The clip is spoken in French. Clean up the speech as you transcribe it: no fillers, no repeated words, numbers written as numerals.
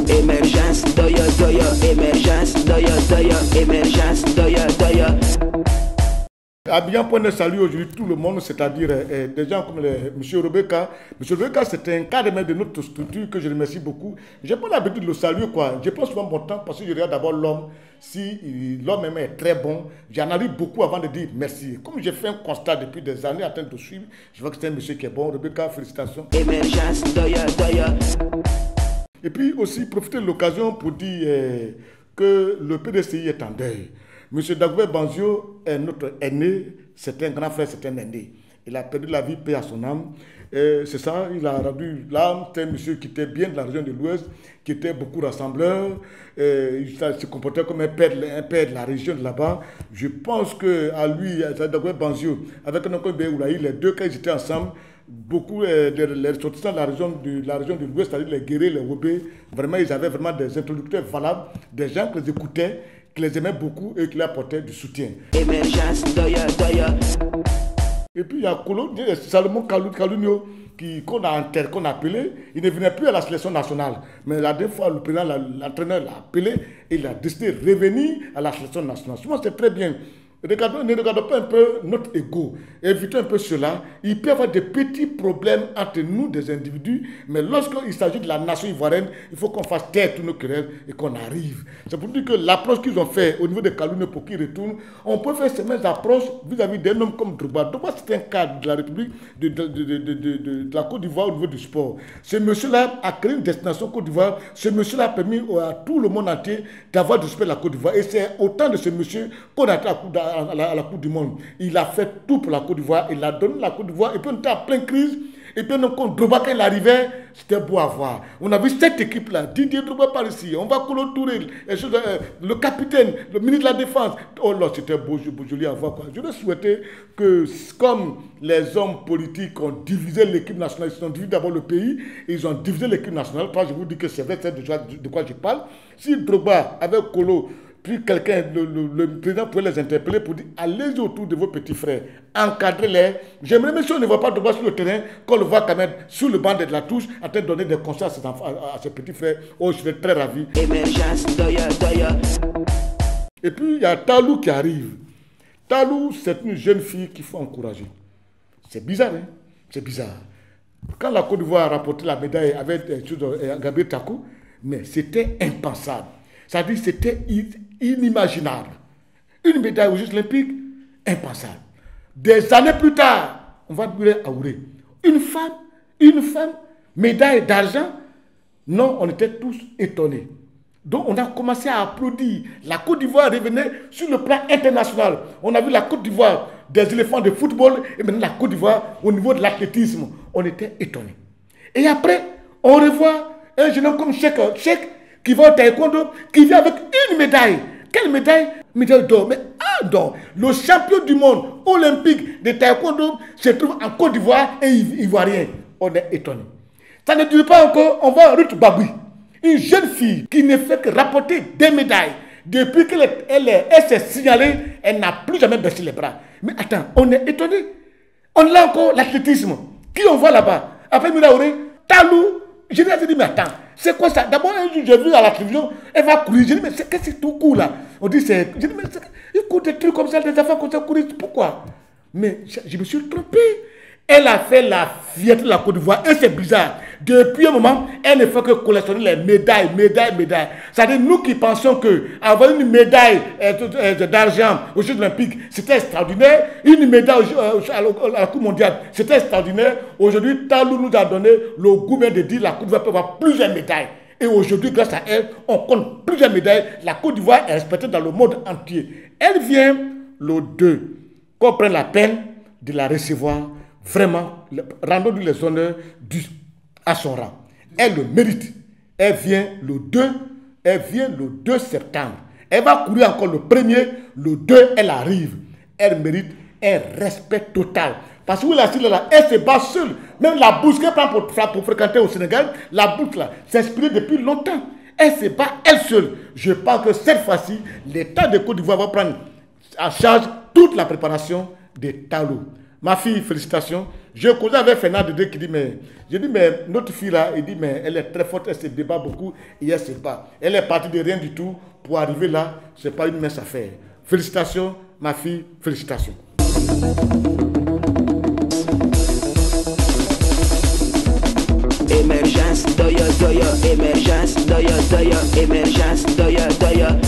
Émergence, doya, doya, émergence, doya, doya, émergence, doya, doya. Abidjan salut aujourd'hui tout le monde, c'est-à-dire des gens comme M. Rebecca. M. Rebecca, c'est un cadre de notre structure que je remercie beaucoup. Je n'ai pas l'habitude de le saluer, quoi. Je prends souvent mon temps parce que je regarde d'abord l'homme. Si l'homme même est très bon, j'analyse beaucoup avant de dire merci. Comme j'ai fait un constat depuis des années en train de suivre, je vois que c'est un monsieur qui est bon. Rebecca, félicitations. Émergence, doya, doya. Et puis aussi profiter de l'occasion pour dire que le PDCI est en deuil. M. Dagobert Banzio est notre aîné, c'est un grand frère, c'est un aîné. Il a perdu la vie, paix à son âme. C'est ça, il a rendu l'âme. C'est un monsieur qui était bien de la région de l'Ouest, qui était beaucoup rassembleur. Il se comportait comme un père de la région de là-bas. Je pense qu'à lui, à Dagobert Banzio, avec Nkobe Oulaï, les deux, quand ils étaient ensemble, beaucoup les ressortissants de la région de l'Ouest, c'est-à-dire les guerriers, les Wobé, vraiment, ils avaient vraiment des introducteurs valables, des gens qui les écoutaient, qui les aimaient beaucoup et qui leur apportaient du soutien. Émergence, doya, doya. Et puis il y a Salomon Kalunio qu'on a appelé. Il ne venait plus à la sélection nationale. Mais la dernière fois, le président, l'entraîneur l'a appelé et il a décidé de revenir à la sélection nationale. Moi, c'est très bien. Ne regardons pas un peu notre ego. Évitons un peu cela. Il peut y avoir des petits problèmes entre nous, des individus, mais lorsqu'il s'agit de la nation ivoirienne, il faut qu'on fasse taire tous nos querelles et qu'on arrive. C'est pour dire que l'approche qu'ils ont fait au niveau de Kaloune pour qu'ils retournent, on peut faire ces mêmes approches vis-à-vis d'un homme comme Drogba. Drogba, c'est un cadre de la République de la Côte d'Ivoire au niveau du sport. Ce monsieur-là a créé une destination Côte d'Ivoire. Ce monsieur-là a permis à tout le monde entier d'avoir du respect de la Côte d'Ivoire. Et c'est autant de ce monsieur qu'on a à la Coupe du Monde. Il a fait tout pour la Côte d'Ivoire. Il a donné la Côte d'Ivoire. Et puis on était en pleine crise. Et puis quand Drogba, quand il arrivait, c'était beau à voir. On a vu cette équipe-là. Didier Drogba par ici. On va Kolo Touré, le capitaine, le ministre de la Défense. Oh là, c'était beau, joli à voir. Je vais souhaiter que, comme les hommes politiques ont divisé l'équipe nationale, ils ont divisé d'abord le pays, ils ont divisé l'équipe nationale. Je vous dis que c'est vrai, c'est de quoi je parle. Si Drogba, avec Kolo, puis quelqu'un, le président pouvait les interpeller pour dire allez autour de vos petits frères, encadrez-les. J'aimerais même si on ne voit pas Drogba sur le terrain, qu'on le voit quand même sur le banc de la touche, en train de donner des conseils à ses petits frères. Oh, je serais très ravi. Émergence, doya, doya. Et puis il y a Talou qui arrive. Talou, c'est une jeune fille qu'il faut encourager. C'est bizarre, hein? C'est bizarre. Quand la Côte d'Ivoire a rapporté la médaille avec Gabriel Takou, mais c'était impensable. C'est-à-dire que c'était inimaginable. Une médaille aux Jeux olympiques, impensable. Des années plus tard, on va brûler à Aouré. Une femme, médaille d'argent. Non, on était tous étonnés. Donc on a commencé à applaudir. La Côte d'Ivoire revenait sur le plan international. On a vu la Côte d'Ivoire des éléphants de football et maintenant la Côte d'Ivoire au niveau de l'athlétisme. On était étonnés. Et après, on revoit un jeune homme comme Cheikh qui va au taekwondo, qui vient avec une médaille. Quelle médaille? Médaille d'or. Mais d'or. Le champion du monde olympique de taekwondo se trouve en Côte d'Ivoire et ivoirien. On est étonné. Ça ne dure pas encore. On va à Ruth Baboui, une jeune fille qui ne fait que rapporter des médailles. Depuis qu'elle s'est signalée, elle n'a plus jamais baissé les bras. Mais attends, on est étonné. On a encore l'athlétisme. Qui on voit là-bas? Après Miraoré, Talou. Je lui ai dit, mais attends, c'est quoi ça? D'abord, un jour, j'ai vu à la télévision, elle va courir. Je lui ai dit, mais qu'est-ce que c'est tout court là? On dit, c'est. Je lui ai dit, mais il court des trucs comme ça, des enfants comme ça courir. Pourquoi? Mais je me suis trompé. Elle a fait la fierté de la Côte d'Ivoire et c'est bizarre. Depuis un moment, elle ne fait que collectionner les médailles. C'est-à-dire, nous qui pensons qu'avoir une médaille d'argent aux Jeux olympiques, c'était extraordinaire. Une médaille à la Coupe mondiale, c'était extraordinaire. Aujourd'hui, Talou nous a donné le goût de dire que la Côte d'Ivoire peut avoir plusieurs médailles. Et aujourd'hui, grâce à elle, on compte plusieurs médailles. La Côte d'Ivoire est respectée dans le monde entier. Elle vient le 2. Qu'on prenne la peine de la recevoir. Vraiment, rendons-lui les honneurs à son rang. Elle le mérite. Elle vient le 2 septembre. Elle va courir encore le 1er, le 2, elle arrive. Elle mérite un respect total. Parce que là, elle se bat seule. Même la bourse qu'elle prend pour fréquenter au Sénégal, la bourse là, s'est inspirée depuis longtemps. Elle se bat elle seule. Je pense que cette fois-ci, l'État de Côte d'Ivoire va prendre en charge toute la préparation des Talou. Ma fille, félicitations. J'ai causé avec Fernand Dédé qui dit, mais, je dis, mais notre fille là, il dit, mais elle est très forte, elle se débat beaucoup, et elle ne sait pas. Elle est partie de rien du tout pour arriver là, ce n'est pas une mince affaire. Félicitations, ma fille, félicitations. Emergence, doya, émergence, doya, émergence, doya.